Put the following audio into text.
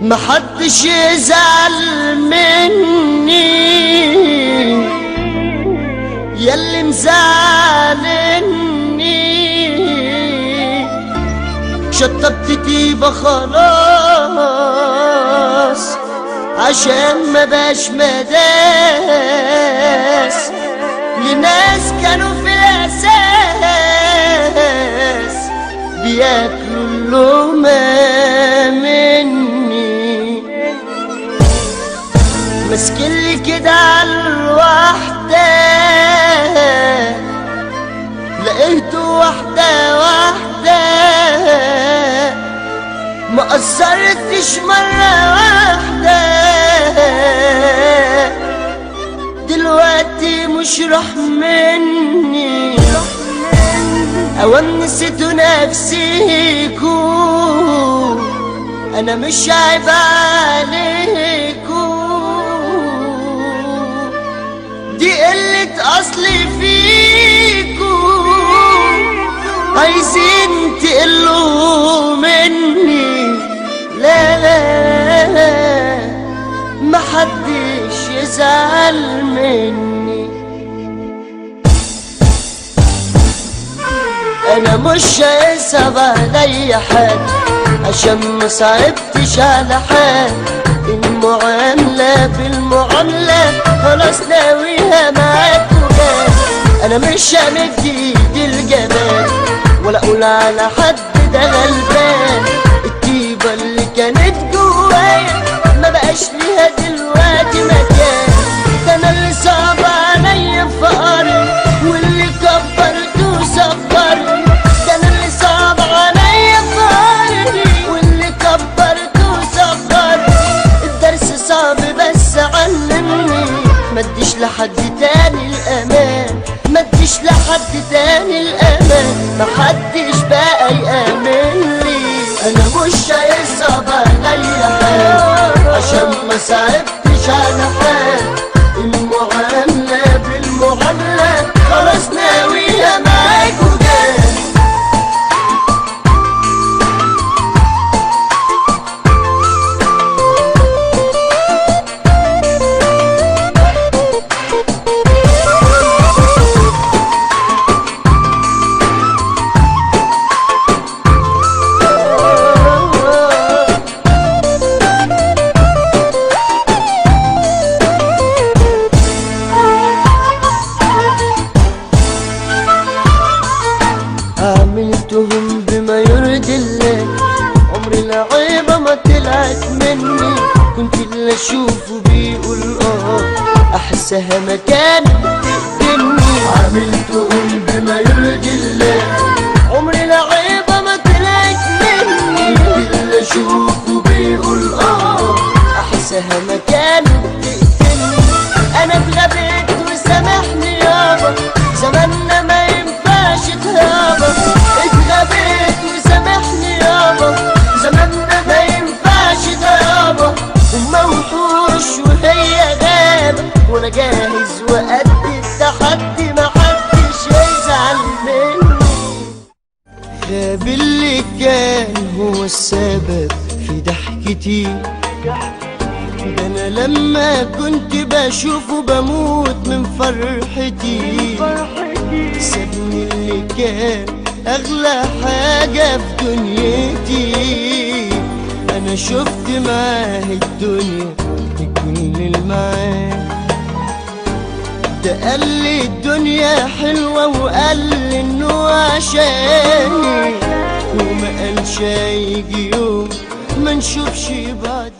محدش يزعل مني ياللي مزعلني، شطبت طيبة خلاص عشان ما باش مداس لناس كانوا في الأساس بياكلوا اللقمة مني. مسكلي كده عالواحدة لقيته واحدة واحدة، ما قصرتش مرة واحدة، دلوقتي مش راح مني اوام نسيتوا نفسيكوا، انا مش عيب عليكوا، دي قلة اصلي فيكوا، عايزين تقلوا مني. لا لا محدش يزعل مني، انا مش هيصعب عليا حد عشان ما صعبتش على حد، المعاملة بالمعاملة خلاص ناويها معاك وجاي، انا مش همد ايدي الجبال ولا اقول على حد ده غلبان، الطيبة اللي كانت جوايا ما بقاش ليها دلوقتي مكان، ده انا اللي صعب عليا فقري واللي كبرته صبرني، ده انا اللي صعب عليا فقري واللي كبرته صبرني، الدرس صعب بس علمني ما اديش لحد تاني الامان، ما اديش لحد تاني الامان، محدش بقى يامن لي، انا مش هيصعب عليا حال عشان ما صعبتش على حال، المعاملة بالمعاملة خلاص ناويها معاك وجاي. عملتهم بما يرضي الله، عمري العيبة ما طلعت مني، كنت اللي اشوفه بيقول احسها مكان بتقتلني، عملتهم بما يرضي الله، عمري العيبة ما طلعت مني، كنت اللي اشوفه بيقول احسها مكان بتقتلني، انا اتغبيت وسامحني يابا زماننا ما ينفعش تهابا، اتغبيت وسامحني يابا زماننا ما ينفعش تهابا، وموحوش وهي غابة وانا جاهز وقد التحدي محدش يزعل مني، غاب اللي كان هو السبب في ضحكتي، ده انا لما كنت بشوفه بموت من فرحتي، سابني اللي كان اغلى حاجة في دنيتي، انا شفت معاه الدنيا بكل المعاني، ده قال لي الدنيا حلوة وقال لي انه عشاني، وما قالش هيجي يوم ما نشوفش بعض.